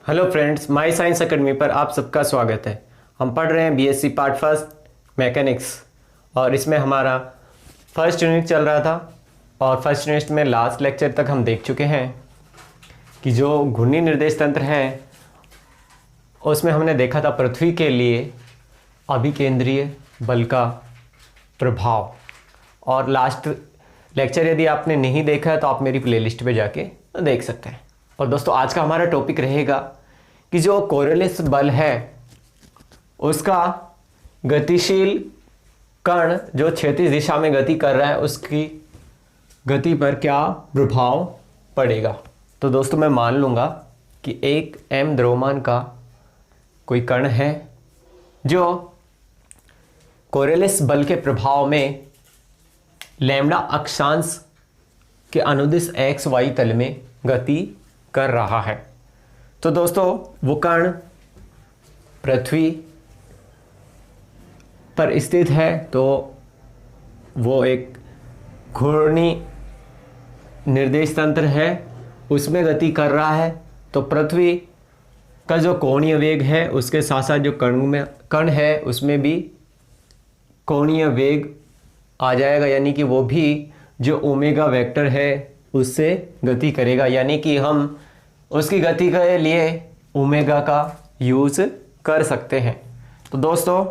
Hello friends, माई science academy पर आप सबका स्वागत है। हम पढ़ रहे हैं बीएससी पार्ट फर्स्ट मैकेनिक्स और इसमें हमारा फर्स्ट यूनिट चल रहा था और फर्स्ट यूनिट में लास्ट लेक्चर तक हम देख चुके हैं कि जो घूर्णी निर्देश तंत्र है उसमें हमने देखा था पृथ्वी के लिए अभिकेंद्रीय बल का प्रभाव। और लास्ट लेक्चर यदि आपने नहीं देखा है तो आप मेरी प्लेलिस्ट पे जाके देख सकते हैं। और दोस्तों आज का हमारा टॉपिक रहेगा कि जो कोरियोलिस बल है उसका गतिशील कण जो क्षैतिज दिशा में गति कर रहा है उसकी गति पर क्या प्रभाव पड़ेगा। तो दोस्तों मैं मान लूँगा कि एक m द्रव्यमान का कोई कण है जो कोरियोलिस बल के प्रभाव में लैम्डा अक्षांश के अनुदिश एक्स वाई तल में गति कर रहा है। तो दोस्तों वो कण पृथ्वी पर स्थित है तो वो एक घूर्णी निर्देश तंत्र है, उसमें गति कर रहा है। तो पृथ्वी का जो कोणीय वेग है उसके साथ साथ जो कण है उसमें भी कोणीय वेग आ जाएगा, यानी कि वो भी जो ओमेगा वेक्टर है उससे गति करेगा, यानी कि हम उसकी गति के लिए ओमेगा का यूज़ कर सकते हैं। तो दोस्तों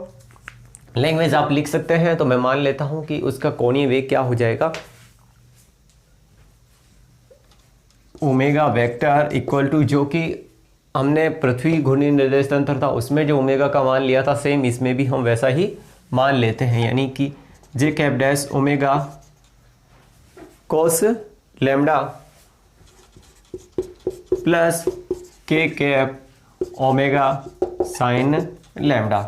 लैंग्वेज आप लिख सकते हैं, तो मैं मान लेता हूं कि उसका कोणीय वेग क्या हो जाएगा, ओमेगा वेक्टर इक्वल टू जो कि हमने पृथ्वी घूर्णी निर्देश तंत्र था उसमें जो ओमेगा का मान लिया था सेम इसमें भी हम वैसा ही मान लेते हैं, यानी कि जे cap dash omega cos lambda plus k cap omega sine lambda.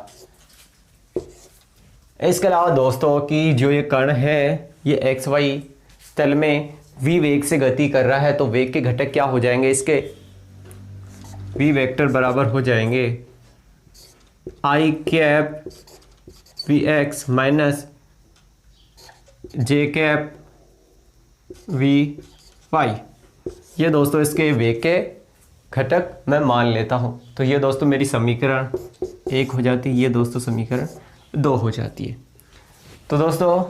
इसके अलावा दोस्तों कि जो ये कण है ये एक्स वाई तल में v वेग से गति कर रहा है, तो वेग के घटक क्या हो जाएंगे, इसके v वेक्टर बराबर हो जाएंगे i cap v x minus j cap v y. ये दोस्तों इसके वेग के घटक मैं मान लेता हूँ। तो ये दोस्तों मेरी समीकरण 1 हो जाती है, ये दोस्तों समीकरण 2 हो जाती है। तो दोस्तों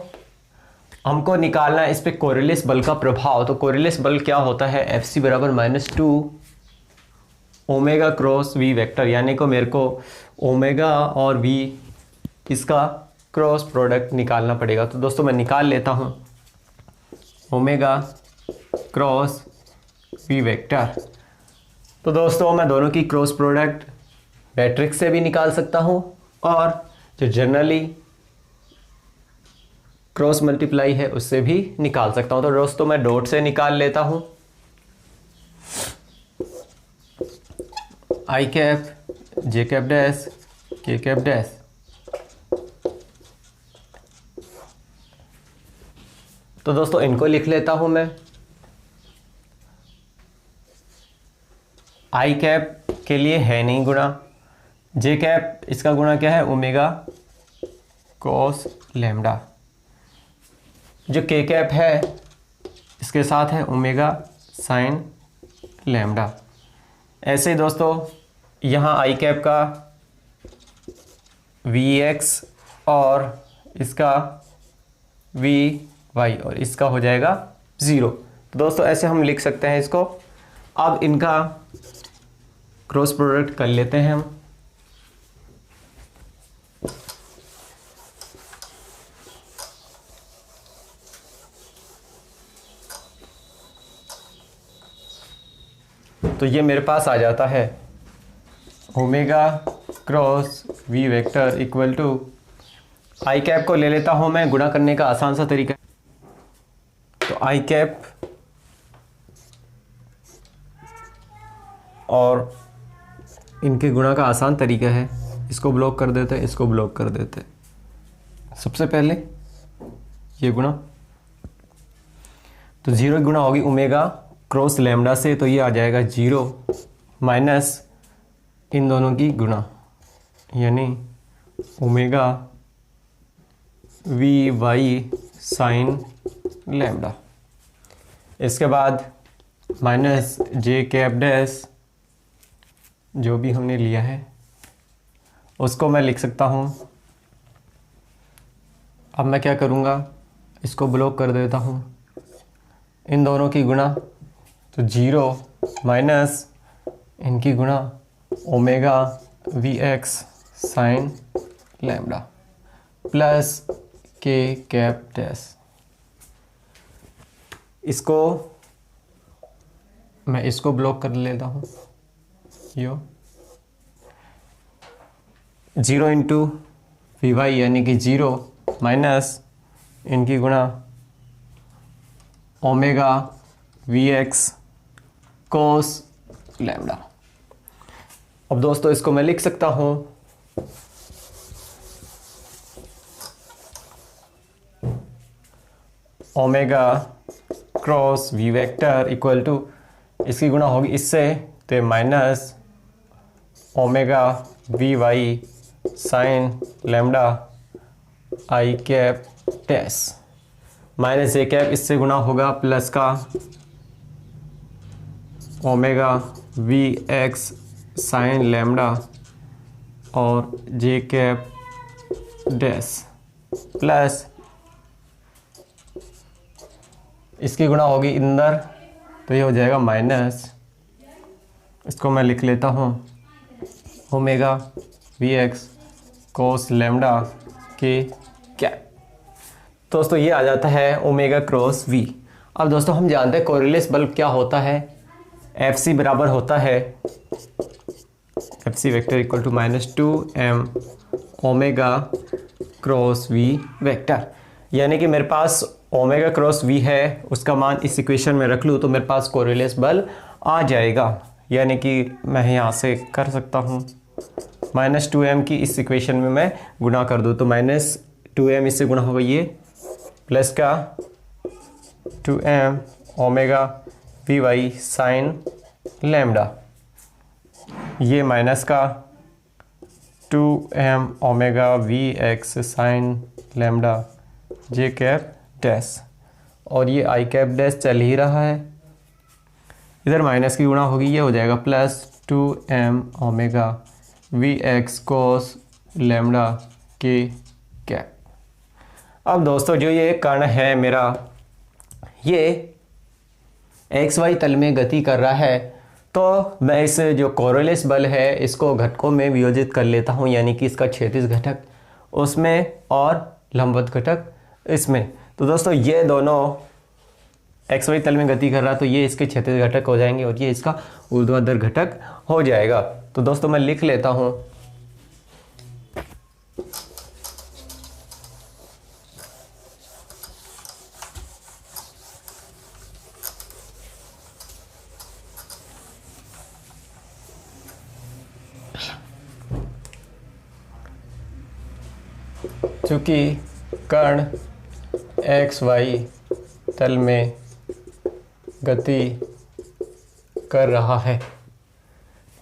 हमको निकालना है इस पे कोरियोलिस बल का प्रभाव। तो कोरियोलिस बल क्या होता है, एफ सी बराबर -2 ओमेगा क्रॉस वी वेक्टर, यानी को मेरे को ओमेगा और वी इसका क्रॉस प्रोडक्ट निकालना पड़ेगा। तो दोस्तों मैं निकाल लेता हूँ ओमेगा क्रॉस वी वेक्टर। तो दोस्तों मैं दोनों की क्रॉस प्रोडक्ट मैट्रिक्स से भी निकाल सकता हूँ और जो जनरली क्रॉस मल्टीप्लाई है उससे भी निकाल सकता हूँ। तो दोस्तों मैं डॉट से निकाल लेता हूँ आई कैप जे कैप डैश के कैप डैश। तो दोस्तों इनको लिख लेता हूं मैं, आई कैप के लिए है नहीं गुणा, जे कैप इसका गुणा क्या है ओमेगा कॉस लैम्डा, जो के कैप है इसके साथ है ओमेगा साइन लैम्डा। ऐसे ही दोस्तों यहाँ आई कैप का वी एक्स और इसका वी वाई और इसका हो जाएगा 0। तो दोस्तों ऐसे हम लिख सकते हैं इसको। अब इनका क्रॉस प्रोडक्ट कर लेते हैं हम। तो ये मेरे पास आ जाता है omega cross v vector equal to i cap को ले लेता हूं मैं, गुणा करने का आसान सा तरीका। तो आई कैप और इनके गुणा का आसान तरीका है, इसको ब्लॉक कर देते हैं, इसको ब्लॉक कर देते हैं। सबसे पहले ये गुणा, तो 0 गुणा होगी ओमेगा क्रॉस लैम्डा से, तो ये आ जाएगा 0 माइनस इन दोनों की गुणा, यानी omega v y sine lambda. इसके बाद माइनस जे कैप डैश जो भी हमने लिया है उसको मैं लिख सकता हूँ। अब मैं क्या करूँगा, इसको ब्लॉक कर देता हूँ, इन दोनों की गुणा, तो 0 माइनस इनकी गुणा omega v x sine lambda plus k cap dash. इसको मैं इसको ब्लॉक कर लेता हूँ, यो 0 इंटू वी वाई यानी कि 0 माइनस इनकी गुणा omega v x cos lambda. अब दोस्तों इसको मैं लिख सकता हूँ omega cross v vector equal to, इसकी गुणा होगी इससे तो minus omega v y sine lambda i cap dash, minus a cap इससे गुणा होगा प्लस का omega v x sine lambda और जे कैप डैश प्लस इसकी गुणा होगी अंदर तो ये हो जाएगा माइनस, इसको मैं लिख लेता हूँ omega v x cos lambda k cap. दोस्तों ये आ जाता है ओमेगा क्रॉस वी। अब दोस्तों हम जानते हैं कोरिलेस बल्ब क्या होता है, एफ सी बराबर होता है F c vector equal to -2m omega cross v vector, यानी कि मेरे पास ओमेगा क्रॉस वी है, उसका मान इस इक्वेशन में रख लूँ तो मेरे पास कोरिलेस बल्ब आ जाएगा। यानी कि मैं यहाँ से कर सकता हूँ -2m की इस इक्वेशन में मैं गुणा कर दूँ तो -2m इससे गुणा होगा ये प्लस का 2m omega v y sine lambda, ये माइनस का 2m omega v x sine lambda j cap dash, और ये आई कैप डैश चल ही रहा है, इधर माइनस की गुणा होगी, ये हो जाएगा plus 2m omega v x cos lambda k cap. अब दोस्तों जो ये कण है मेरा, ये एक्स वाई तल में गति कर रहा है, तो मैं इस जो कोरिलेस बल है इसको घटकों में वियोजित कर लेता हूँ, यानी कि इसका क्षैतिज घटक उसमें और लंबवत घटक इसमें। तो दोस्तों ये दोनों एक्स वाई तल में गति कर रहा है तो ये इसके क्षैतिज घटक हो जाएंगे और ये इसका ऊर्ध्वाधर घटक हो जाएगा। तो दोस्तों मैं लिख लेता हूँ चूँकि कण एक्स वाई तल में गति कर रहा है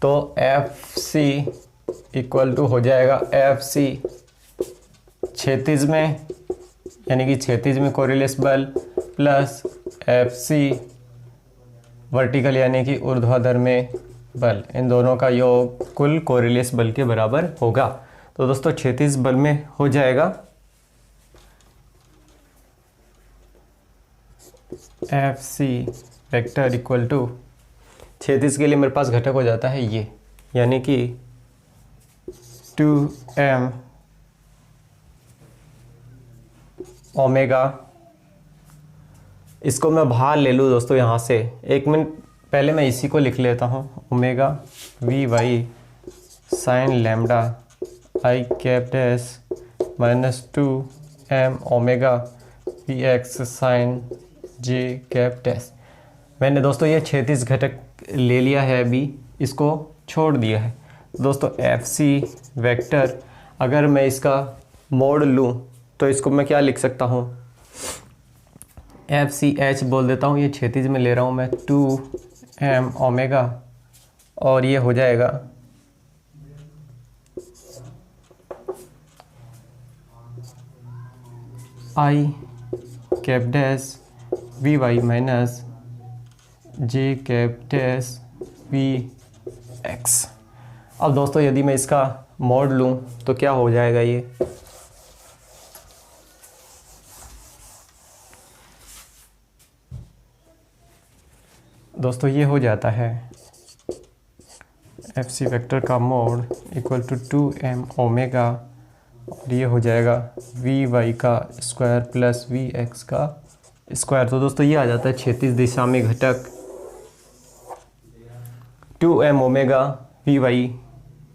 तो एफ सी इक्वल टू हो जाएगा एफ सी क्षैतिज में, यानी कि क्षैतिज में कोरिलेस बल प्लस एफ सी वर्टिकल यानी कि ऊर्ध्वाधर में बल, इन दोनों का योग कुल कोरिलेस बल के बराबर होगा। तो दोस्तों क्षैतिज बल में हो जाएगा F c vector equal to, क्षैतिज के लिए मेरे पास घटक हो जाता है ये, यानी कि 2m ओमेगा, इसको मैं बाहर ले लूँ दोस्तों यहाँ से, एक मिनट पहले मैं इसी को लिख लेता हूँ, omega v y sine lambda i cap dash -2m omega v x sine j cap dash. मैंने दोस्तों ये क्षैतिज घटक ले लिया है, अभी इसको छोड़ दिया है। दोस्तों एफ सी वेक्टर अगर मैं इसका मोड लूँ तो इसको मैं क्या लिख सकता हूँ, एफ सी एच बोल देता हूँ, ये क्षैतिज में ले रहा हूँ मैं 2m ओमेगा और ये हो जाएगा i cap dash v y minus j cap dash v x. अब दोस्तों यदि मैं इसका मोड लूँ तो क्या हो जाएगा ये, दोस्तों ये हो जाता है एफ सी वेक्टर का mod equal to 2m omega, और ये हो जाएगा वी वाई का स्क्वायर प्लस वी एक्स का स्क्वायर। तो दोस्तों ये आ जाता है क्षैतिज दिशा में घटक 2m ओमेगा वी वाई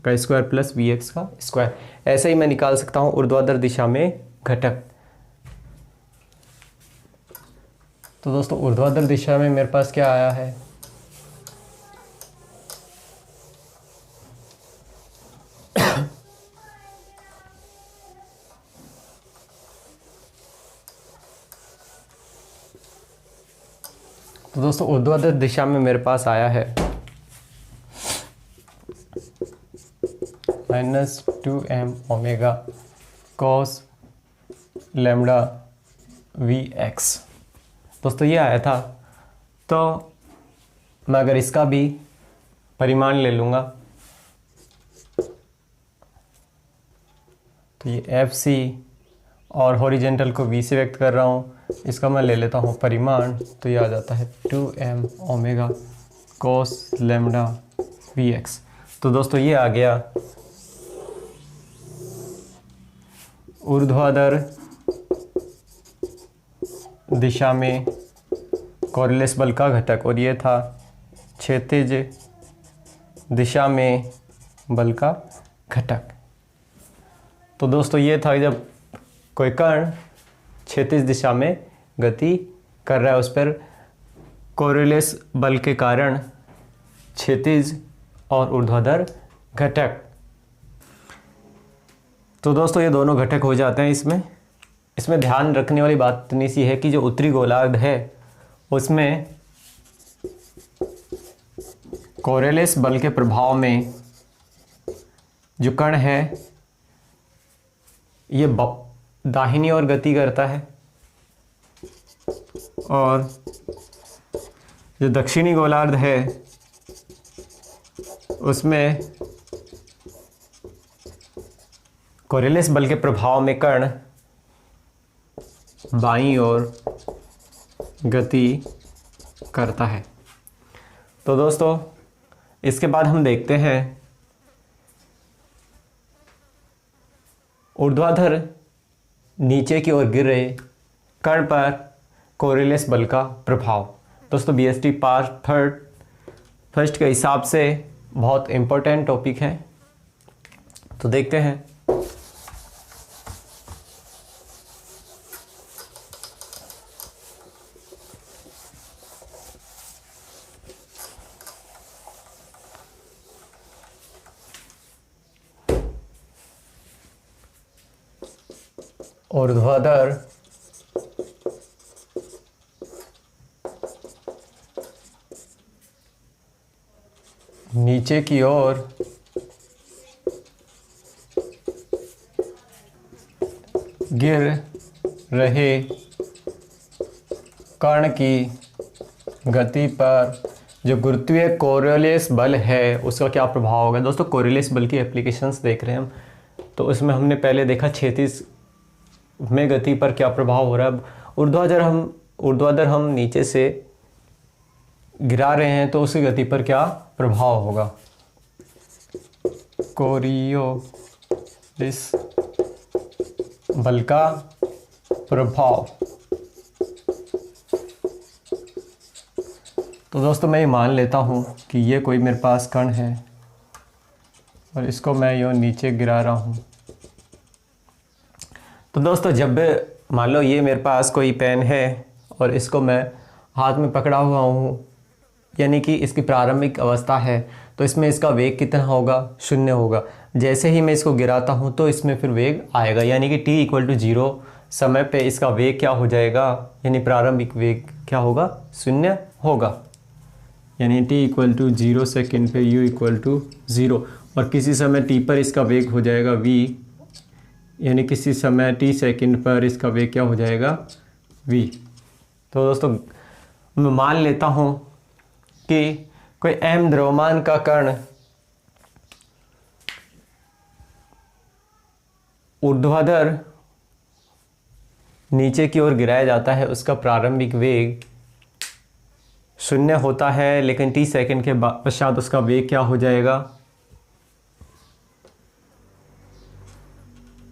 का स्क्वायर प्लस वी एक्स का स्क्वायर। ऐसे ही मैं निकाल सकता हूँ ऊर्ध्वाधर दिशा में घटक। तो दोस्तों ऊर्ध्वाधर दिशा में मेरे पास क्या आया है, तो दोस्तों ऊर्ध्वाधर दिशा में मेरे पास आया है -2m omega cos lambda v x. दोस्तों ये आया था। तो मैं अगर इसका भी परिमाण ले लूँगा तो ये एफ सी और हॉरिजेंटल को v से व्यक्त कर रहा हूँ, इसका मैं ले लेता हूँ परिमाण, तो ये आ जाता है 2m omega cos lambda v x. तो दोस्तों ये आ गया ऊर्ध्वाधर दिशा में कोरिलेस बल का घटक, और ये था क्षैतिज दिशा में बल का घटक। तो दोस्तों ये था जब कोई कण क्षैतिज दिशा में गति कर रहा है, उस पर कोरिलेस बल के कारण क्षैतिज और ऊर्ध्वाधर घटक। तो दोस्तों ये दोनों घटक हो जाते हैं इसमें ध्यान रखने वाली बात इतनी सी है कि जो उत्तरी गोलार्ध है उसमें कोरिलेस बल के प्रभाव में जो कण है ये दाहिनी ओर गति करता है, और जो दक्षिणी गोलार्ध है उसमें कोरिलेस बल के प्रभाव में कण बाईं ओर गति करता है। तो दोस्तों इसके बाद हम देखते हैं ऊर्ध्वाधर नीचे की ओर गिर रहे कण पर कोरिलेस बल का प्रभाव। दोस्तों बीएसटी पार्ट फर्स्ट के हिसाब से बहुत इम्पोर्टेंट टॉपिक है, तो देखते हैं। ऊर्ध्वाधर नीचे की ओर गिर रहे कण की गति पर जो गुरुत्वीय कोरिलेस बल है उसका क्या प्रभाव होगा। दोस्तों कोरिलेस बल की एप्लीकेशंस देख रहे हैं हम, तो उसमें हमने पहले देखा क्षैतिज में गति पर क्या प्रभाव हो रहा है। ऊर्ध्वाधर हम नीचे से गिरा रहे हैं तो उसकी गति पर क्या प्रभाव होगा। कोरियोलिस बल का प्रभाव। तो दोस्तों मैं ये मान लेता हूँ कि ये कोई मेरे पास कण है और इसको मैं यूँ नीचे गिरा रहा हूँ। तो दोस्तों जब मान लो ये मेरे पास कोई पेन है और इसको मैं हाथ में पकड़ा हुआ हूँ, यानी कि इसकी प्रारंभिक अवस्था है, तो इसमें इसका वेग कितना होगा, 0 होगा। जैसे ही मैं इसको गिराता हूँ तो इसमें फिर वेग आएगा, यानी कि t = 0 समय पे इसका वेग क्या हो जाएगा, यानी प्रारंभिक वेग क्या होगा, 0 होगा। यानी t = 0 सेकेंड पे u = 0, और किसी समय t पर इसका वेग हो जाएगा v, यानी किसी समय t सेकेंड पर इसका वेग क्या हो जाएगा, v। तो दोस्तों मैं मान लेता हूँ कि कोई m द्रव्यमान का कण ऊर्ध्वाधर नीचे की ओर गिराया जाता है उसका प्रारंभिक वेग 0 होता है, लेकिन 30 सेकंड के पश्चात उसका वेग क्या हो जाएगा,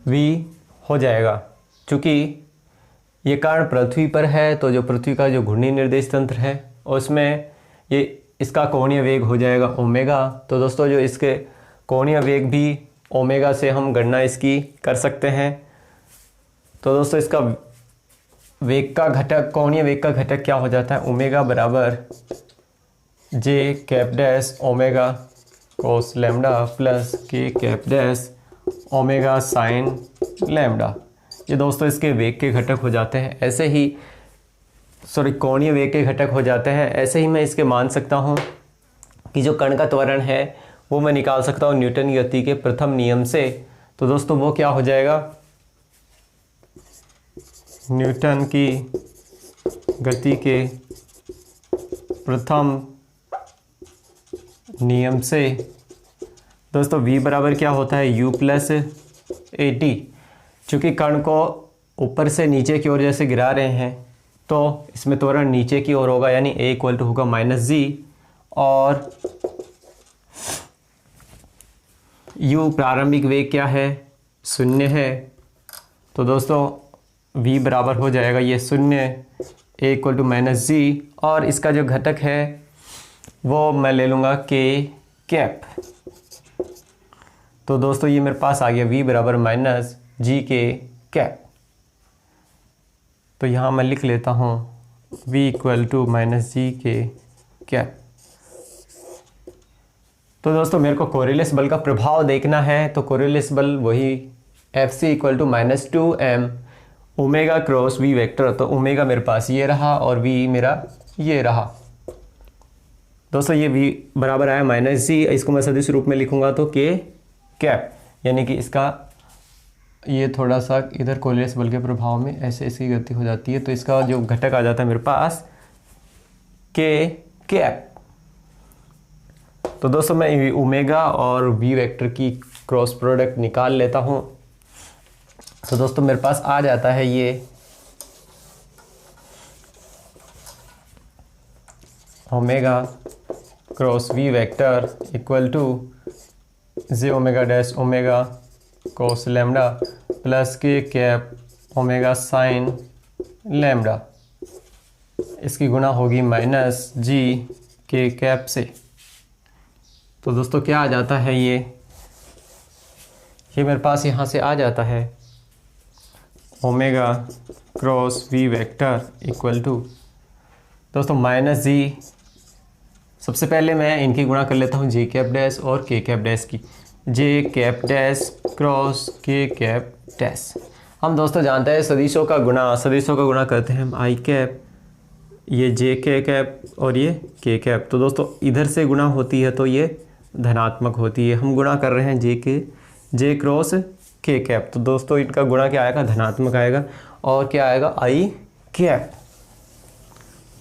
v हो जाएगा। चूँकि ये कण पृथ्वी पर है तो जो पृथ्वी का जो घूर्णी निर्देश तंत्र है उसमें ये इसका कोणीय वेग हो जाएगा ओमेगा। तो दोस्तों जो इसके कोणीय वेग भी ओमेगा से हम गणना इसकी कर सकते हैं। तो दोस्तों इसका वेग का घटक, कोणीय वेग का घटक क्या हो जाता है, ओमेगा बराबर जे cap dash omega cos lambda plus k cap dash omega sine lambda. ये दोस्तों इसके वेग के घटक हो जाते हैं। ऐसे ही कोणीय वेग के घटक हो जाते हैं। ऐसे ही मैं इसके मान सकता हूँ कि जो कण का त्वरण है वो मैं निकाल सकता हूँ न्यूटन की गति के प्रथम नियम से। तो दोस्तों वो क्या हो जाएगा, न्यूटन की गति के प्रथम नियम से दोस्तों v बराबर क्या होता है, u प्लस ए टी। चूँकि कण को ऊपर से नीचे की ओर जैसे गिरा रहे हैं तो इसमें त्वरण नीचे की ओर होगा, यानी a इक्वल टू होगा -g, और u प्रारंभिक वेग क्या है, 0 है। तो दोस्तों v बराबर हो जाएगा ये 0, a इक्वल टू -g, और इसका जो घटक है वो मैं ले लूँगा k कैप। तो दोस्तों ये मेरे पास आ गया v बराबर -g के कैप। तो यहाँ मैं लिख लेता हूँ v इक्वल टू -g के कैप। तो दोस्तों मेरे को कोरिलेस बल का प्रभाव देखना है, तो कोरिलेस बल वही Fc equal to -2m omega cross v vector. तो ओमेगा मेरे पास ये रहा और v मेरा ये रहा। दोस्तों ये v बराबर आया -g, इसको मैं सदिश रूप में लिखूंगा तो k कैप, यानी कि इसका ये थोड़ा सा इधर कोरिलेस बल के प्रभाव में ऐसे इसकी गति हो जाती है, तो इसका जो घटक आ जाता है मेरे पास k कैप। तो दोस्तों मैं ओमेगा और v वेक्टर की क्रॉस प्रोडक्ट निकाल लेता हूँ। तो दोस्तों मेरे पास आ जाता है ये omega cross v vector equal to j omega dash omega cos lambda plus k cap omega sine lambda. इसकी गुणा होगी -g के कैप से। तो दोस्तों क्या आ जाता है ये मेरे पास यहाँ से आ जाता है omega cross v vector equal to दोस्तों -g। सबसे पहले मैं इनकी गुणा कर लेता हूँ j कैप डैश और k कैप डैश की, j cap dash cross k cap dash. हम दोस्तों जानते हैं सदिशों का गुणा करते हैं हम i कैप, ये j k कैप और ये k कैप। तो दोस्तों इधर से गुणा होती है तो ये धनात्मक होती है। हम गुणा कर रहे हैं j क्रॉस k कैप, तो दोस्तों इनका गुणा क्या आएगा, धनात्मक आएगा। और क्या आएगा, i कैप।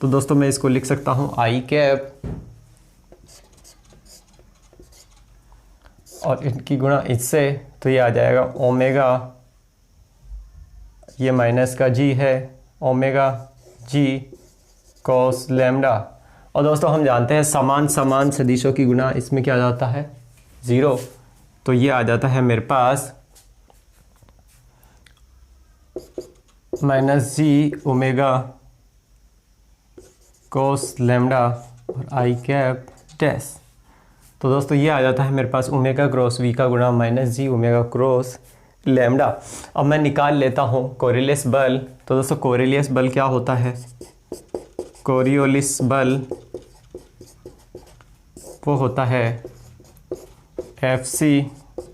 तो दोस्तों मैं इसको लिख सकता हूँ i कैप और इनकी गुणा इससे, तो ये आ जाएगा ओमेगा, ये माइनस का g है, ओमेगा g कॉस लैम्डा। और दोस्तों हम जानते हैं समान सदिशों की गुणा इसमें क्या आ जाता है, 0। तो ये आ जाता है मेरे पास -g ओमेगा कोस लैम्डा और i कैप डैश। तो दोस्तों ये आ जाता है मेरे पास ओमेगा क्रॉस v का गुणा -g ओमेगा क्रॉस लैम्डा। अब मैं निकाल लेता हूँ कोरिलेस बल। तो दोस्तों कोरिलेस बल क्या होता है, कोरियोलिस बल वो होता है Fc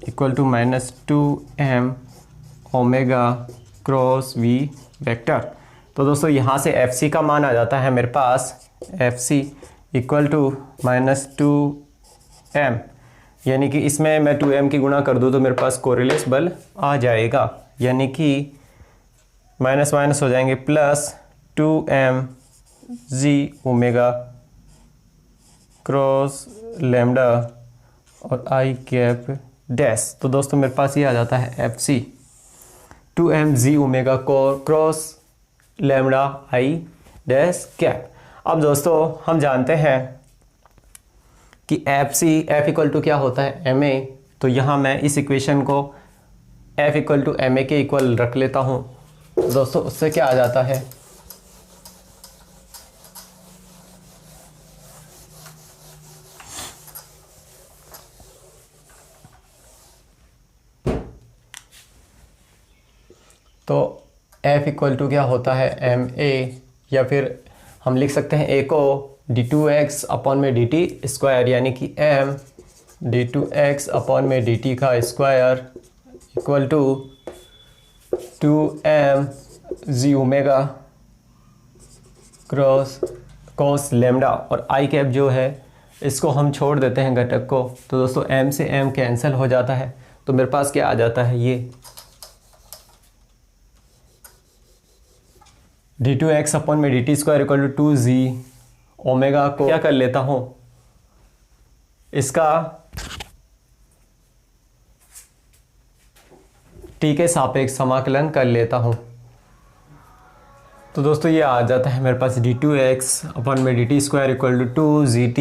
equal to -2m omega cross v vector. तो दोस्तों यहाँ से Fc का मान आ जाता है मेरे पास Fc इक्वल टू -2m, यानी कि इसमें मैं 2m की गुणा कर दूँ तो मेरे पास कोरिलेस बल आ जाएगा, यानी कि माइनस माइनस हो जाएंगे +2mg ओमेगा क्रॉस लैम्डा और i कैप डैश। तो दोस्तों मेरे पास ये आ जाता है Fc 2m g omega cross lambda i dash cap. अब दोस्तों हम जानते हैं कि एफ इक्वल टू क्या होता है, एम ए। तो यहाँ मैं इस इक्वेशन को F equal to m a के इक्वल रख लेता हूँ। तो दोस्तों उससे क्या आ जाता है, तो f इक्वल टू क्या होता है एम ए, या फिर हम लिख सकते हैं a को d2x अपॉन में dt स्क्वायर, यानी कि m d2x अपॉन में dt का square equal to 2m g omega cross cos lambda, और आई कैप जो है इसको हम छोड़ देते हैं घटक को। तो दोस्तों m से m कैंसिल हो जाता है, तो मेरे पास क्या आ जाता है, ये d2x अपॉन में dt square equal to 2g omega को क्या कर लेता हूँ, इसका t के सापेक्ष समाकलन कर लेता हूँ। तो दोस्तों ये आ जाता है मेरे पास d2x अपॉन में dt square equal to 2gt,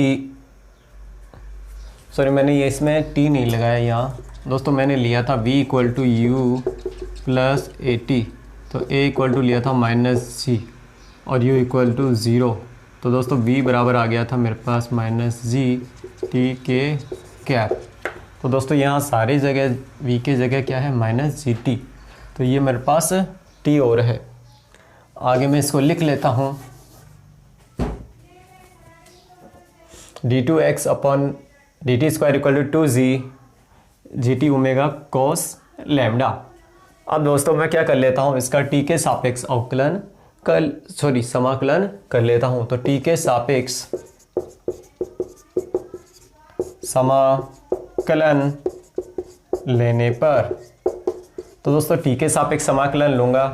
sorry मैंने ये इसमें t नहीं लगाया यहाँ दोस्तों, मैंने लिया था v equal to u plus a t, तो a इक्वल टू लिया था माइनस जी और u इक्वल टू ज़ीरो। तो दोस्तों v बराबर आ गया था मेरे पास माइनस जी टी के कैप। तो दोस्तों यहाँ सारी जगह v की जगह क्या है माइनस जी टी, तो ये मेरे पास t और है। आगे मैं इसको लिख लेता हूँ d2x upon dt square equal to 2g gt omega cos lambda. अब दोस्तों मैं क्या कर लेता हूँ, इसका t के सापेक्ष अवकलन समाकलन कर लेता हूँ। तो t के सापेक्ष समाकलन लेने पर, तो दोस्तों t के सापेक्ष समाकलन लूँगा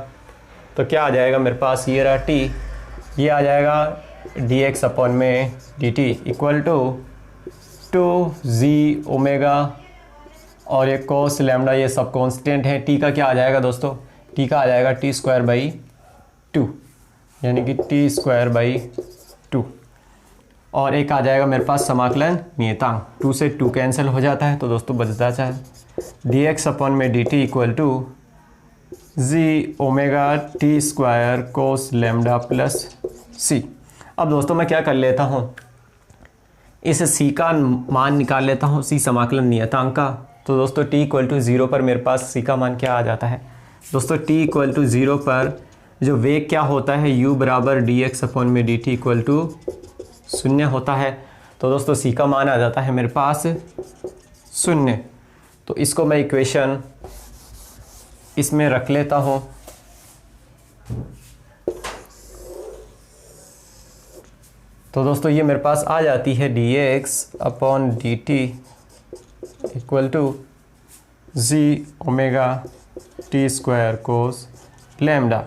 तो क्या आ जाएगा मेरे पास, ये रहा t, ये आ जाएगा dx अपॉन में dt equal to 2g omega, और ये कोस लैम्डा ये सब कांस्टेंट है। t का क्या आ जाएगा दोस्तों, t का आ जाएगा टी स्क्वायर बाई 2, यानी कि टी स्क्वायर बाई 2, और एक आ जाएगा मेरे पास समाकलन नियतांक, 2 से 2 कैंसिल हो जाता है, तो दोस्तों बचता है dx अपॉन में dt equal to g omega t square cos lambda plus c. अब दोस्तों मैं क्या कर लेता हूँ, इस c का मान निकाल लेता हूँ, c समाकलन नियतांक का। तो दोस्तों t इक्वल टू 0 पर मेरे पास c का मान क्या आ जाता है दोस्तों, t इक्वल टू 0 पर जो वेग क्या होता है u बराबर dx अपॉन में dt इक्वल टू 0 होता है। तो दोस्तों c का मान आ जाता है मेरे पास 0। तो इसको मैं इक्वेशन इसमें रख लेता हूँ। तो दोस्तों ये मेरे पास आ जाती है dx upon dt equal to g omega t square cos lambda.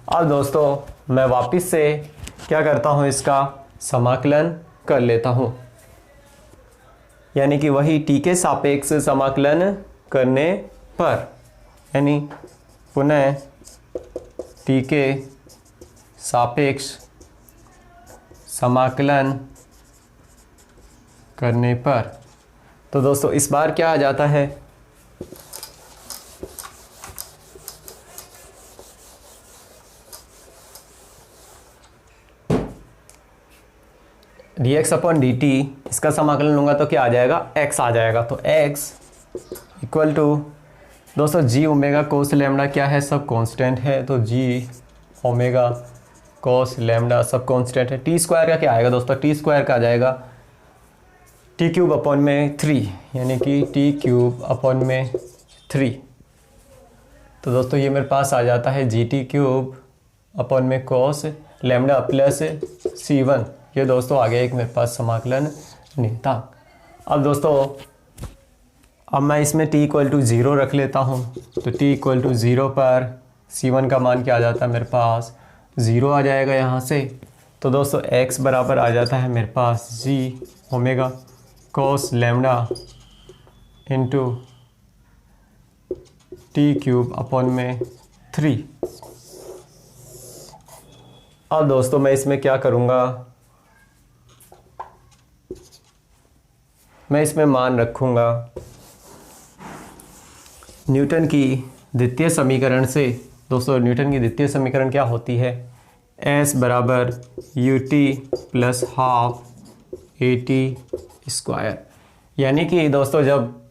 अब दोस्तों मैं वापस से क्या करता हूँ, इसका समाकलन कर लेता हूँ, यानी कि वही t के सापेक्ष समाकलन करने पर, यानी पुनः t के सापेक्ष समाकलन करने पर। तो दोस्तों इस बार क्या आ जाता है, dx अपॉन dt, इसका समाकलन लूँगा तो क्या आ जाएगा, x आ जाएगा। तो x इक्वल टू दोस्तों g ओमेगा कोस लैम्डा क्या है, सब कांस्टेंट है, तो g ओमेगा कोस लैम्डा सब कांस्टेंट है। टी स्क्वायर का क्या आएगा दोस्तों, टी स्क्वायर का आ जाएगा टी क्यूब अपॉन में 3, यानी कि टी क्यूब अपॉन में 3। तो दोस्तों ये मेरे पास आ जाता है जी टी क्यूब अपॉन में कोस लैम्डा प्लस c1। ये दोस्तों आ गया एक मेरे पास समाकलन नियतांक। अब दोस्तों अब मैं इसमें t इक्वल टू 0 रख लेता हूँ। तो t इक्वल टू 0 पर c1 का मान क्या आ जाता है, मेरे पास 0 आ जाएगा यहाँ से। तो दोस्तों x बराबर आ जाता है मेरे पास g omega cos lambda into t³/3। अब दोस्तों मैं इसमें क्या करूँगा, मैं इसमें मान रखूँगा न्यूटन की द्वितीय समीकरण से। दोस्तों न्यूटन की द्वितीय समीकरण क्या होती है, S बराबर ut प्लस हाफ at²। यानी कि दोस्तों जब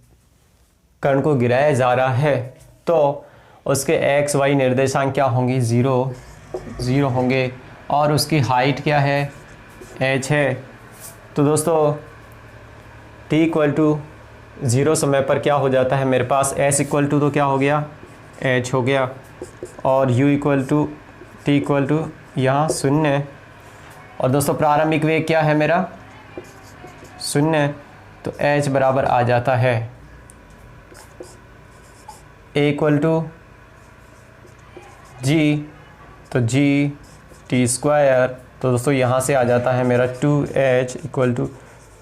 कण को गिराया जा रहा है तो उसके x y निर्देशांक क्या होंगी, 0 होंगे, और उसकी हाइट क्या है, h है। तो दोस्तों t=0 समय पर क्या हो जाता है मेरे पास, s तो क्या हो गया, h हो गया, और t यहाँ 0। और दोस्तों प्रारंभिक वेग क्या है मेरा, 0, तो h बराबर आ जाता है a g, तो g t²। तो दोस्तों यहाँ से आ जाता है मेरा 2h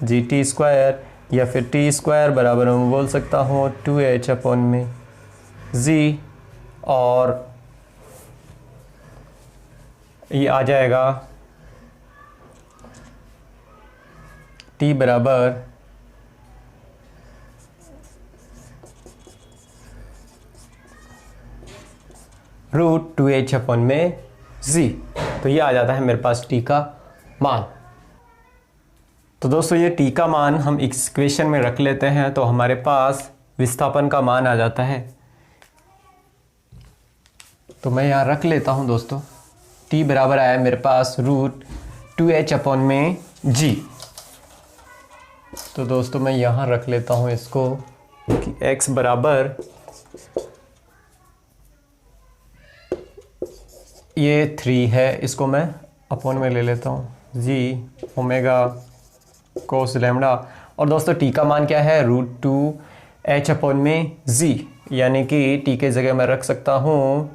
gt², या फिर t² बराबर मैं बोल सकता हूँ 2h/g, और ये आ जाएगा t बराबर √2h/g। तो ये आ जाता है मेरे पास t का मान। तो दोस्तों ये t का मान हम इक्वेशन में रख लेते हैं तो हमारे पास विस्थापन का मान आ जाता है। तो मैं यहाँ रख लेता हूँ दोस्तों, t बराबर आया मेरे पास √2h/g। तो दोस्तों मैं यहाँ रख लेता हूँ इसको कि x बराबर ये 3 है, इसको मैं अपॉन में ले लेता हूँ, g ओमेगा कोस लैम्डा। और दोस्तों t का मान क्या है, √2h/g, यानी कि t के जगह मैं रख सकता हूँ,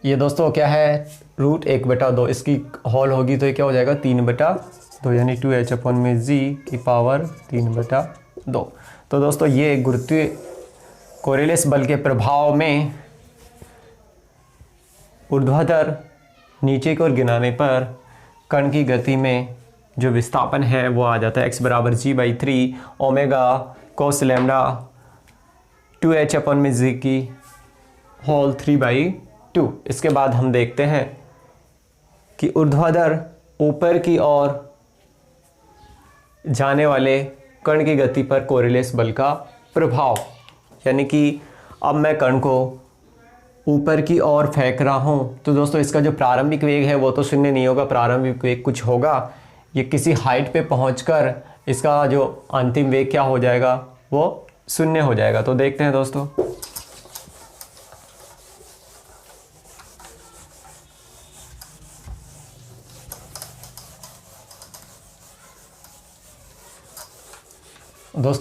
ये दोस्तों क्या है, √1/2, इसकी होल होगी तो ये क्या हो जाएगा, 3/2, यानी 2h/g की पावर 3/2। तो दोस्तों ये गुरुत्वीय कोरिलेस बल के प्रभाव में ऊर्ध्वाधर नीचे की ओर गिराने पर कण की गति में जो विस्थापन है वो आ जाता है x बराबर g/3 omega cos lambda 2h/g की होल 3/2। इसके बाद हम देखते हैं कि ऊर्ध्वाधर ऊपर की ओर जाने वाले कण की गति पर कोरिलेस बल का प्रभाव, यानी कि अब मैं कण को ऊपर की ओर फेंक रहा हूँ तो दोस्तों इसका जो प्रारंभिक वेग है वो तो 0 नहीं होगा, प्रारंभिक वेग कुछ होगा, ये किसी हाइट पे पहुंचकर इसका जो अंतिम वेग क्या हो जाएगा, वो 0 हो जाएगा। तो देखते हैं दोस्तों,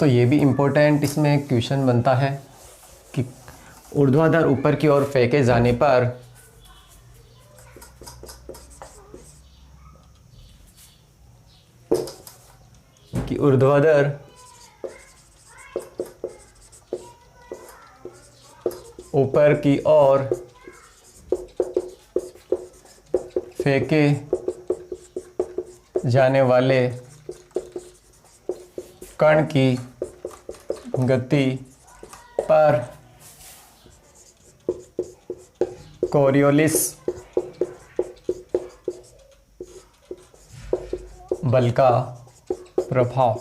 ये भी इम्पोर्टेंट इसमें क्वेश्चन बनता है कि ऊर्ध्वाधर ऊपर की ओर फेंके जाने पर ऊपर की ओर फेंके जाने वाले कण की गति पर कोरियोलिस बल का प्रभाव,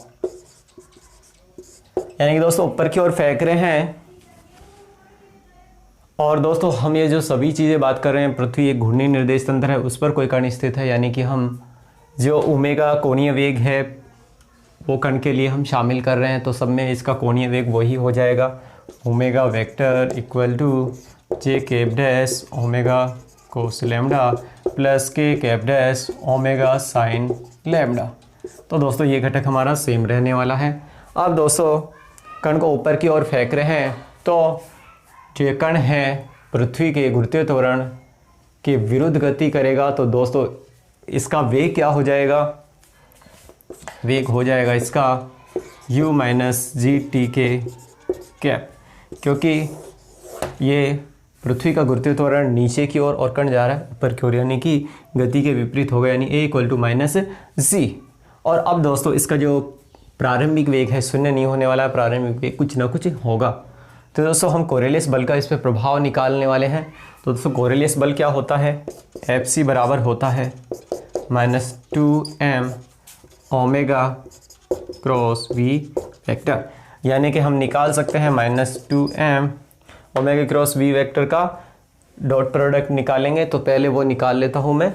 यानी कि दोस्तों ऊपर की ओर फेंक रहे हैं, और दोस्तों हम ये जो सभी चीज़ें बात कर रहे हैं, पृथ्वी एक घूर्णी निर्देश तंत्र है, उस पर कोई कण स्थित है, यानी कि हम जो ओमेगा कोणीय वेग है वो कण के लिए हम शामिल कर रहे हैं, तो सब में इसका कोणीय वेग वही हो जाएगा, omega vector equal to j cap dash omega cos lambda plus k cap dash omega sine lambda. तो दोस्तों ये घटक हमारा सेम रहने वाला है। अब दोस्तों कण को ऊपर की ओर फेंक रहे हैं तो जो कण है पृथ्वी के गुरुत्वीय त्वरण के विरुद्ध गति करेगा, तो दोस्तों इसका वेग क्या हो जाएगा, वेग हो जाएगा इसका u माइनस जी टी के कैप, क्योंकि ये पृथ्वी का गुरुत्वीय त्वरण नीचे की ओर और कण जा रहा है ऊपर की ओर, यानी कि गति के विपरीत होगा, यानी a इक्वल टू माइनस जी। और अब दोस्तों इसका जो प्रारंभिक वेग है शून्य नहीं होने वाला है, प्रारंभिक वेग कुछ ना कुछ होगा। तो दोस्तों हम कोरिलेस बल का इस पर प्रभाव निकालने वाले हैं। तो दोस्तों कोरिलेस बल क्या होता है, एफ सी बराबर होता है -2m omega cross v vector, यानी कि हम निकाल सकते हैं -2m omega cross v vector का डॉट प्रोडक्ट निकालेंगे। तो पहले वो निकाल लेता हूँ मैं,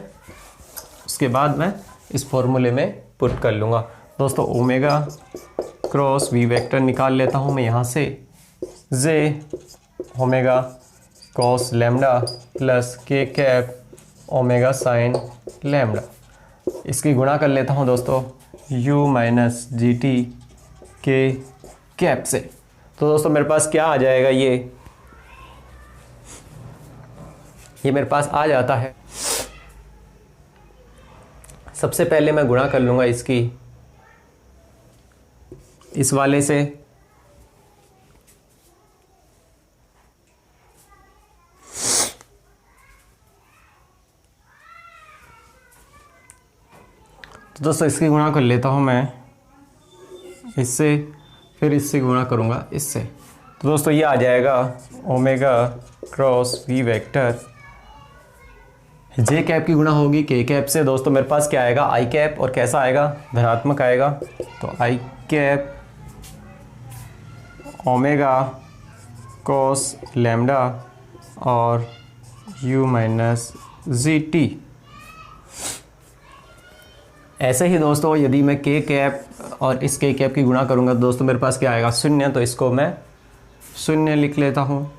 उसके बाद मैं इस फॉर्मूले में पुट कर लूँगा। दोस्तों ओमेगा क्रॉस वी वेक्टर निकाल लेता हूँ मैं यहाँ से, जे omega cos lambda plus k cap omega sine lambda, इसकी गुणा कर लेता हूँ दोस्तों u माइनस जी टी के कैप से। तो दोस्तों मेरे पास क्या आ जाएगा, ये मेरे पास आ जाता है। सबसे पहले मैं गुणा कर लूँगा इसकी इस वाले से, तो दोस्तों इसकी गुणा कर लेता हूँ मैं इससे, फिर इससे गुणा करूँगा इससे। तो दोस्तों ये आ जाएगा omega cross v vector, j cap की गुणा होगी के कैप से। दोस्तों मेरे पास क्या आएगा, आई कैप, और कैसा आएगा, धनात्मक आएगा। तो आई कैप ओमेगा कॉस लैम्डा और u माइनस जी टी। ऐसे ही दोस्तों यदि मैं के कैप और इस के कैप की गुणा करूँगा तो दोस्तों मेरे पास क्या आएगा, शून्य। तो इसको मैं शून्य लिख लेता हूँ।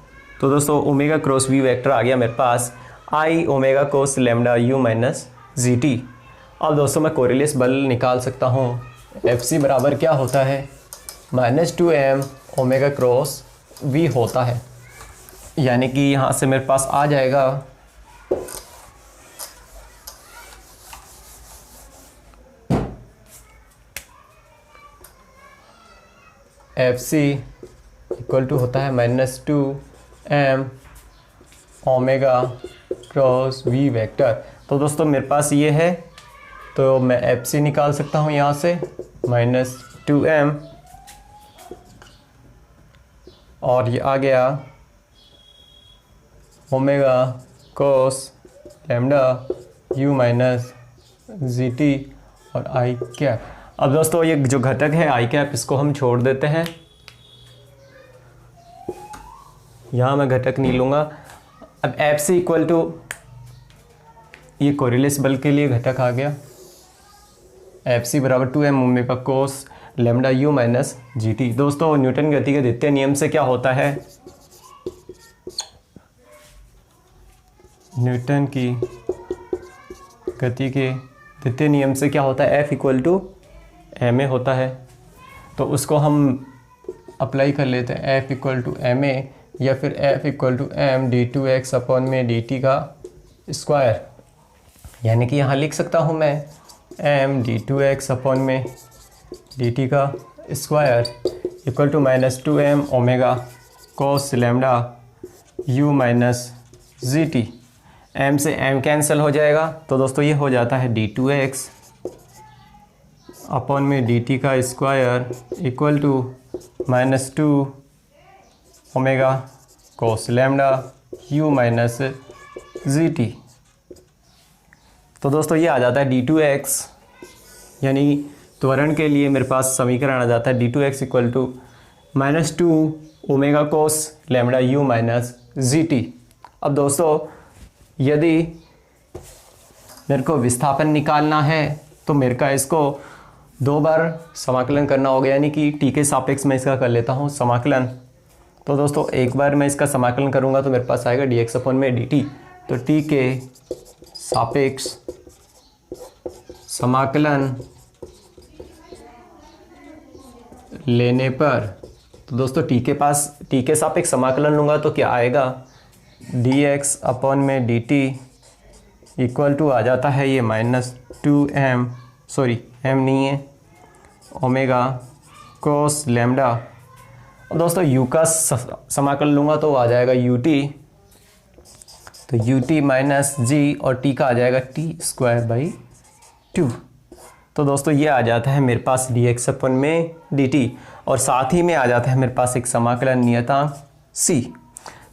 तो दोस्तों ओमेगा क्रॉस वी वेक्टर आ गया मेरे पास i omega cos lambda u minus g t. अब दोस्तों मैं कोरिलेस बल निकाल सकता हूँ। एफ सी बराबर क्या होता है, -2m ओमेगा क्रॉस v होता है, यानी कि यहाँ से मेरे पास आ जाएगा एफ सी इक्वल टू होता है -2m omega cross v vector. तो दोस्तों मेरे पास ये है, तो मैं एफ सी निकाल सकता हूँ यहाँ से -2m, और ये आ गया omega cos lambda u minus g t और आई कैप। अब दोस्तों ये जो घटक है आई कैप, इसको हम छोड़ देते हैं, यहाँ मैं घटक नहीं लूँगा। अब एफ सी इक्वल टू, ये कोरिलेस बल के लिए घटक आ गया, एफ सी बराबर 2m omega cos lambda u minus g t. दोस्तों न्यूटन की गति के द्वितीय नियम से क्या होता है, न्यूटन की गति के द्वितीय नियम से क्या होता है, F इक्वल टू ma होता है। तो उसको हम अप्लाई कर लेते हैं, F इक्वल टू ma, या फिर F equal to m d2x upon में dt का स्क्वायर, यानी कि यहाँ लिख सकता हूँ मैं m d2x अपॉन में dt का square equal to -2m omega cos lambda u minus g t. m से m कैंसिल हो जाएगा, तो दोस्तों ये हो जाता है d2x अपॉन में dt का square equal to -2 omega cos lambda u minus g t. तो दोस्तों ये आ जाता है d2x, यानी त्वरण के लिए मेरे पास समीकरण आ जाता है d2x equal to -2 omega cos lambda u minus g t. अब दोस्तों यदि मेरे को विस्थापन निकालना है तो मेरे का इसको 2 बार समाकलन करना होगा, यानी कि t के सापेक्ष में इसका कर लेता हूँ समाकलन। तो दोस्तों एक बार मैं इसका समाकलन करूँगा तो मेरे पास आएगा dx अपॉन में dt। तो t के सापेक्ष समाकलन लेने पर, तो दोस्तों t के सापेक्ष समाकलन लूँगा तो क्या आएगा, dx अपॉन में dt इक्वल टू आ जाता है ये -2m, सॉरी m नहीं है, ओमेगा कोस लैम्डा। और दोस्तों यू का समाकलन लूँगा तो आ जाएगा यू टी, तो यू टी माइनस जी और टी का आ जाएगा टी स्क्वायर बाई 2। तो दोस्तों ये आ जाता है मेरे पास डी एक्स अपन में डी टी, और साथ ही में आ जाता है मेरे पास एक समाकलन नियतांक c।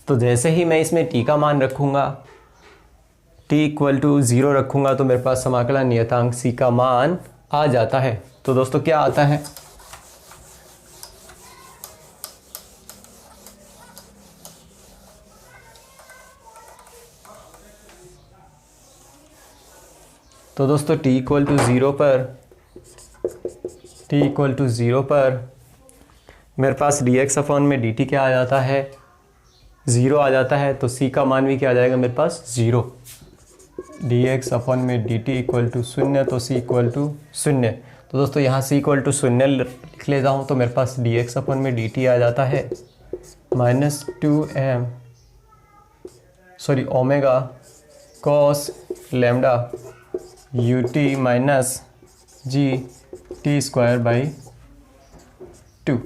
तो जैसे ही मैं इसमें t का मान रखूँगा, t इक्वल टू 0 रखूँगा, तो मेरे पास समाकलन नियतांक c का मान आ जाता है। तो दोस्तों क्या आता है, तो दोस्तों t इक्वल टू 0 पर मेरे पास dx अपॉन में dt क्या आ जाता है, 0 आ जाता है। तो c का मान भी क्या आ जाएगा मेरे पास 0। dx अपॉन में dt इक्वल टू 0, तो c इक्वल टू 0। तो दोस्तों यहाँ c इक्वल टू 0 लिख लेता हूँ, तो मेरे पास dx अपॉन में dt आ जाता है minus 2m omega cos lambda U T minus g T square by 2।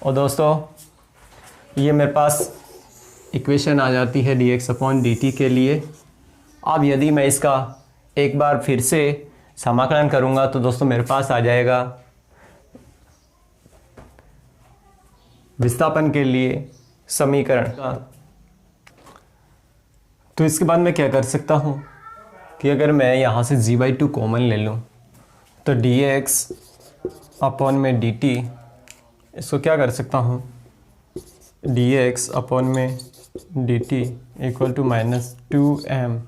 और दोस्तों ये मेरे पास इक्वेशन आ जाती है dx अपॉन dt के लिए। अब यदि मैं इसका एक बार फिर से समाकलन करूँगा तो दोस्तों मेरे पास आ जाएगा विस्थापन के लिए समीकरण का। तो इसके बाद मैं क्या कर सकता हूँ कि अगर मैं यहाँ से g/2 कॉमन ले लूँ तो dx अपॉन में dt, इसको क्या कर सकता हूँ, dx अपॉन में dt equal to minus 2m।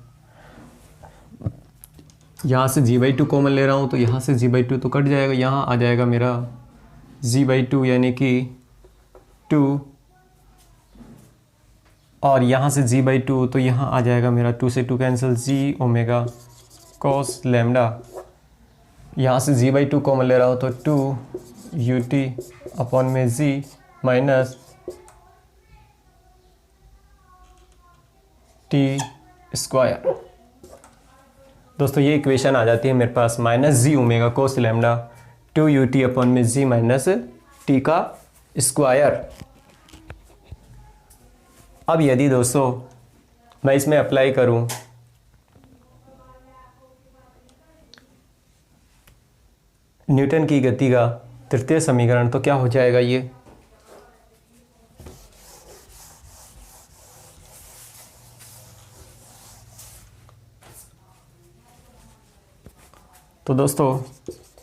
यहाँ से g/2 कॉमन ले रहा हूँ तो यहाँ से g/2 तो कट जाएगा, यहाँ आ जाएगा मेरा g/2 यानी कि 2, और यहाँ से g/2 तो यहाँ आ जाएगा मेरा 2 से 2 cancel g omega cos lambda. यहाँ से g/2 कॉमन ले रहा हूँ तो 2 यू टी अपॉन में g माइनस टी स्क्वायर। दोस्तों ये इक्वेशन आ जाती है मेरे पास minus g omega cos lambda 2 u t upon में जी माइनस टी का स्क्वायर। अब यदि दोस्तों मैं इसमें अप्लाई करूं न्यूटन की गति का तृतीय समीकरण तो क्या हो जाएगा ये, तो दोस्तों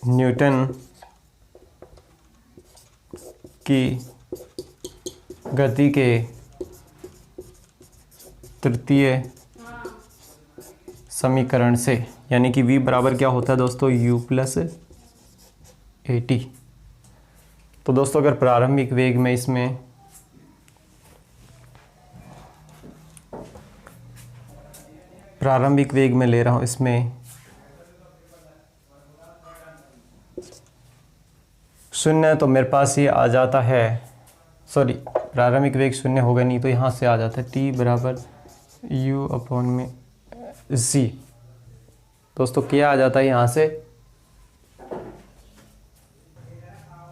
न्यूटन की गति के तृतीय समीकरण से, यानी कि v बराबर क्या होता है दोस्तों, u प्लस ए टी। तो दोस्तों अगर प्रारंभिक वेग में इसमें प्रारंभिक वेग में ले रहा हूँ, इसमें 0 तो मेरे पास ये आ जाता है, सॉरी प्रारंभिक वेग 0 होगा नहीं तो यहाँ से आ जाता है t बराबर u अपॉन में z। दोस्तों क्या आ जाता है यहाँ से,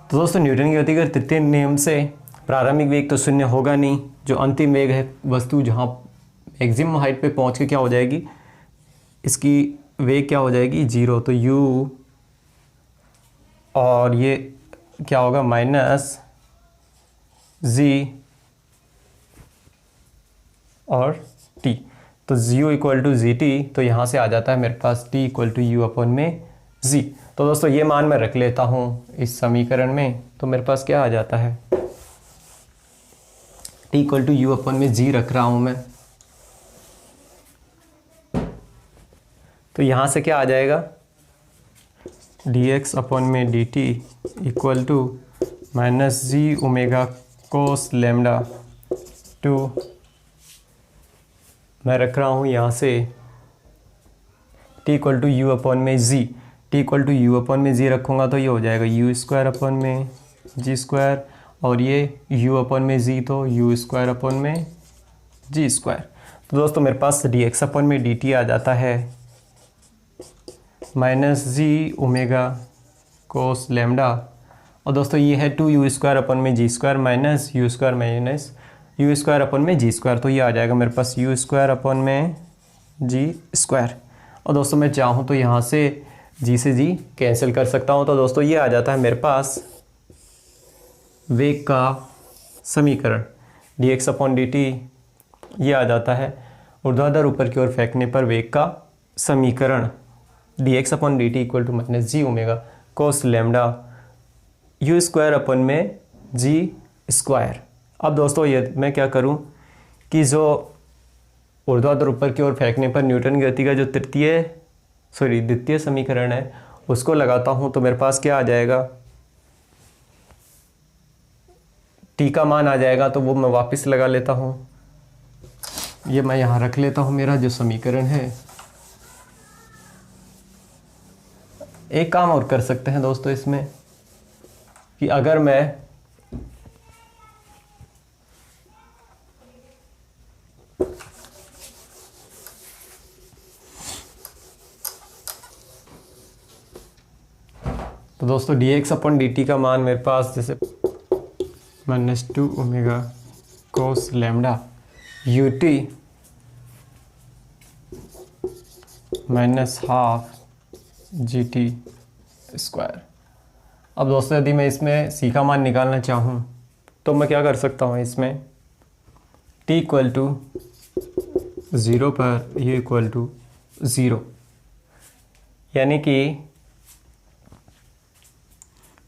तो दोस्तों न्यूटन की गति के तृतीय नियम से प्रारंभिक वेग तो 0 होगा नहीं, जो अंतिम वेग है वस्तु जहाँ मैक्सिमम हाइट पे पहुँच के क्या हो जाएगी, इसकी वेग क्या हो जाएगी 0। तो u और ये क्या होगा माइनस z और t, तो u equal to g t, तो यहाँ से आ जाता है मेरे पास t equal to u upon में z। तो दोस्तों ये मान मैं रख लेता हूँ इस समीकरण में, तो मेरे पास क्या आ जाता है t equal to u upon में g रख रहा हूँ मैं, तो यहाँ से क्या आ जाएगा dx अपॉन में dt equal to minus g omega cos lambda 2, मैं रख रहा हूँ यहाँ से t equal to u upon में z, t equal to u upon में z रखूँगा तो ये हो जाएगा यू स्क्वायर अपॉन में जी स्क्वायर, और ये u अपॉन में z तो यू स्क्वायर अपॉन में जी स्क्वायर। तो दोस्तों मेरे पास dx अपॉन में dt आ जाता है minus g omega cos lambda और दोस्तों ये है 2u² अपन में g² minus u² minus u² upon में g², तो ये आ जाएगा मेरे पास u² अपन में g²। और दोस्तों मैं चाहूँ तो यहाँ से g से g कैंसिल कर सकता हूँ। तो दोस्तों ये आ जाता है मेरे पास वेग का समीकरण dx अपॉन dt, ये आ जाता है ऊर्ध्वाधर ऊपर की ओर फेंकने पर वेग का समीकरण dx upon dt equal to minus g omega cos lambda u² upon में g²। अब दोस्तों ये मैं क्या करूं कि जो ऊर्ध्वाधर ऊपर की ओर फेंकने पर न्यूटन की गति का जो द्वितीय समीकरण है उसको लगाता हूं, तो मेरे पास क्या आ जाएगा, t का मान आ जाएगा। तो वो मैं वापस लगा लेता हूं, ये मैं यहाँ रख लेता हूं मेरा जो समीकरण है। एक काम और कर सकते हैं दोस्तों इसमें कि अगर मैं तो दोस्तों dx अपॉन dt का मान मेरे पास जैसे -2 omega cos lambda ut minus half gt²। अब दोस्तों यदि मैं इसमें c का मान निकालना चाहूँ तो मैं क्या कर सकता हूँ, इसमें t इक्वल टू 0 पर u इक्वल टू 0, यानी कि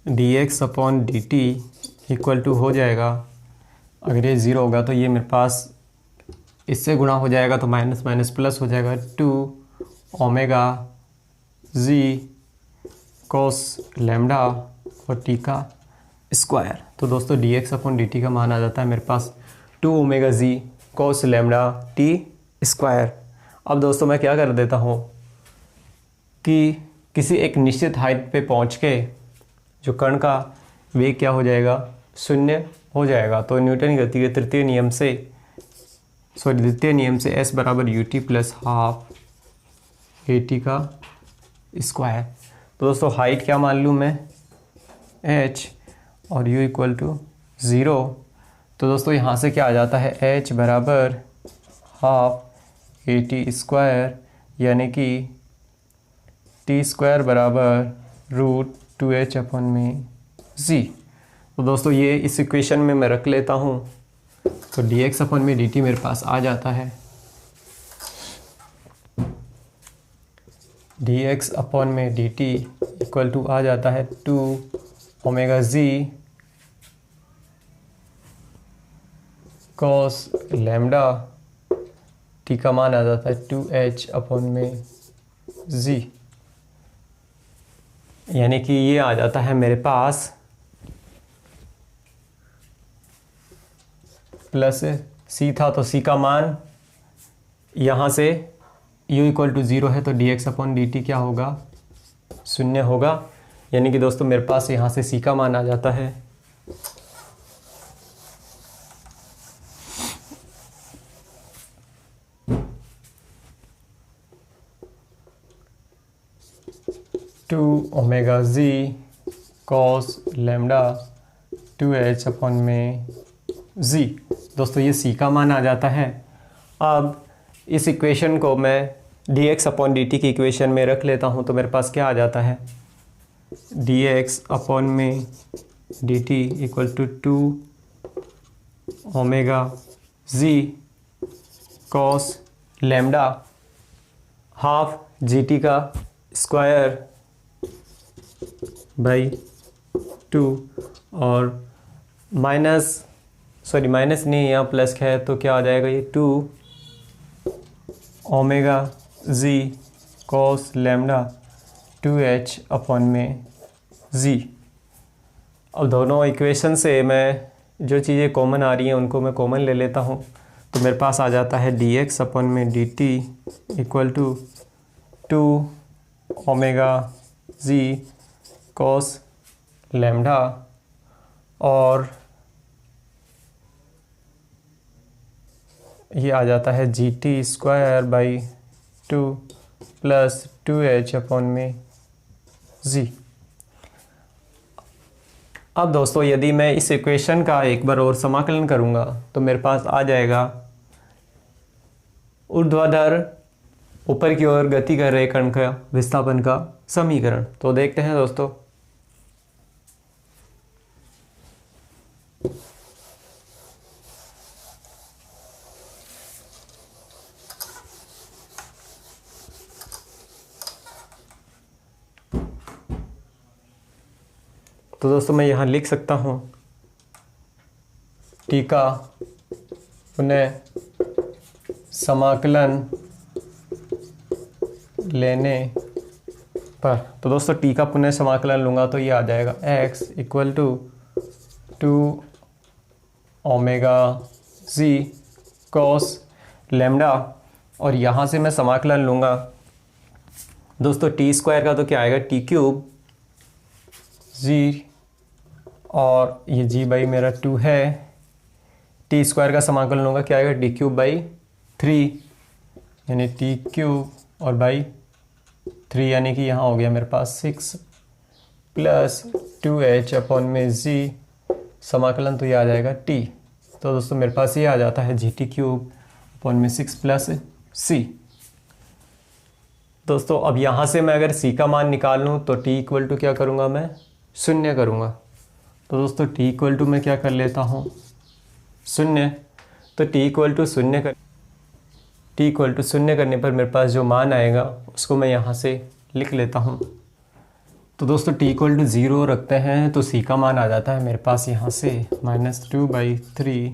dx upon dt equal to हो जाएगा, अगर ये 0 होगा तो ये मेरे पास इससे गुणा हो जाएगा तो माइनस माइनस प्लस हो जाएगा 2 ओमेगा जी कोस लैम्डा और टी का स्क्वायर। तो दोस्तों dx अपॉन dt का मान आ जाता है मेरे पास 2 ओमेगा जी कोस लैम्डा टी स्क्वायर। अब दोस्तों मैं क्या कर देता हूँ कि किसी एक निश्चित हाइट पे पहुँच के जो कण का वेग क्या हो जाएगा, 0 हो जाएगा। तो न्यूटन की गति के द्वितीय नियम से s बराबर ut प्लस हाफ at का स्क्वायर। तो दोस्तों हाइट क्या मान लूँ मैं, h, और u इक्वल टू 0। तो दोस्तों यहाँ से क्या आ जाता है, h बराबर हाफ at स्क्वायर, यानी कि t² बराबर √2h अपन में g। तो दोस्तों ये इस इक्वेशन में मैं रख लेता हूँ, तो dx अपन में dt मेरे पास आ जाता है dx अपन में dt इक्वल टू आ जाता है 2 omega g cos lambda, t का मान आ जाता है 2h अपन में g, यानी कि ये आ जाता है मेरे पास प्लस c था तो c का मान यहाँ से u इक्वल टू 0 है तो dx अपॉन dt क्या होगा, 0 होगा। यानी कि दोस्तों मेरे पास यहाँ से c का मान आ जाता है two omega g cos lambda 2h upon में जी। दोस्तों ये c का मान आ जाता है। अब इस इक्वेशन को मैं dx अपॉन dt की इक्वेशन में रख लेता हूँ, तो मेरे पास क्या आ जाता है, dx अपॉन में dt equal to 2 omega g cos lambda half gt का स्क्वायर बाई 2, और माइनस नहीं, यहाँ प्लस है तो क्या आ जाएगा, ये 2 omega g cos lambda 2h upon में जी। अब दोनों इक्वेशन से मैं जो चीज़ें कॉमन आ रही हैं उनको मैं कॉमन ले लेता हूँ, तो मेरे पास आ जाता है dx अपॉन में dt equal to 2 omega g cos lambda, और ये आ जाता है gt² by 2 plus 2h upon में जी। अब दोस्तों यदि मैं इस इक्वेशन का एक बार और समाकलन करूंगा तो मेरे पास आ जाएगा ऊर्ध्वाधर ऊपर की ओर गति कर रहे कण का विस्थापन का समीकरण। तो देखते हैं दोस्तों। तो दोस्तों मैं यहाँ लिख सकता हूँ टी का पुनः समाकलन लेने पर, तो दोस्तों टी का पुनः समाकलन लूँगा तो ये आ जाएगा x equal to 2 omega z cos lambda, और यहाँ से मैं समाकलन लूँगा दोस्तों टी स्क्वायर का तो क्या आएगा टी क्यूब जी, और ये जी बाई मेरा 2 है, टी स्क्वायर का समाकलन लूँगा क्या आएगा टी क्यूब बाई 3, यानी टी क्यूब और बाई 3, यानी कि यहाँ हो गया मेरे पास 6 प्लस 2h अपॉन में जी समाकलन, तो ये आ जाएगा टी। तो दोस्तों मेरे पास ये आ जाता है जी टी क्यूब अपॉन में 6 प्लस सी। दोस्तों अब यहाँ से मैं अगर सी का मान निकाल लूँ तो टी इक्वल टू क्या करूँगा, मैं शून्य करूँगा। तो दोस्तों टी इक्वल टू मैं क्या कर लेता हूँ शून्य, तो टी इक्वल टू शून्य करने पर मेरे पास जो मान आएगा उसको मैं यहाँ से लिख लेता हूँ। तो दोस्तों टी इक्वल टू 0 रखते हैं तो सी का मान आ जाता है मेरे पास यहाँ से -2/3,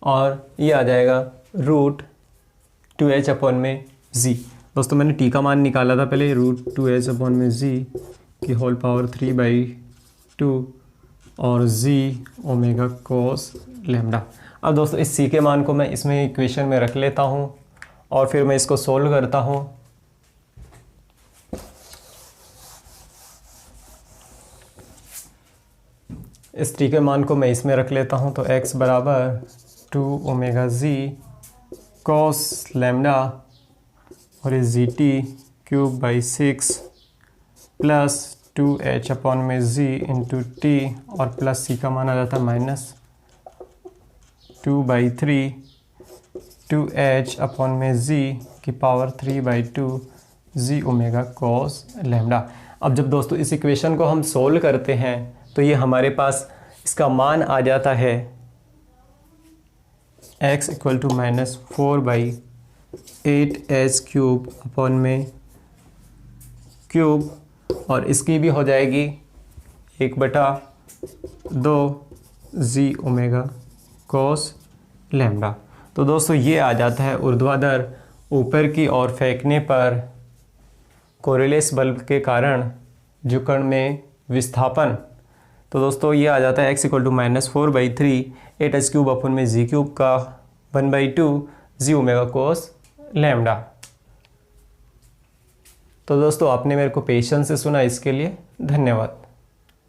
और ये आ जाएगा √2h अपॉन में जी। दोस्तों मैंने टी का मान निकाला था पहले, √2h अपॉन में जी की होल पावर 3/2 और जी ओमेगा कोस लैम्डा। अब दोस्तों इस सी के मान को मैं इसमें इक्वेशन में रख लेता हूँ और फिर मैं इसको सोल्व करता हूँ। इस टी के मान को मैं इसमें रख लेता हूँ, तो x बराबर 2 ओमेगा जी कोस लैम्डा और ये G T cube by 6 plus 2h upon में जी इंटू टी, और प्लस सी का मान आ जाता है -2/3 2h अपॉन में जी की पावर 3/2 जी ओमेगा कोस लैम्डा। अब जब दोस्तों इस इक्वेशन को हम सोल्व करते हैं तो ये हमारे पास इसका मान आ जाता है x equal to -4/8h cube upon में क्यूब, और इसकी भी हो जाएगी 1/2 जी ओमेगा कोस लैम्डा। तो दोस्तों ये आ जाता है ऊर्ध्वाधर ऊपर की ओर फेंकने पर कोरिलेस बल के कारण झुकण में विस्थापन। तो दोस्तों ये आ जाता है x equal to -4/3 8h cube upon में जी क्यूब का 1/2 जी ओमेगा कोस लैम्डा। तो दोस्तों आपने मेरे को पेशेंस से सुना, इसके लिए धन्यवाद।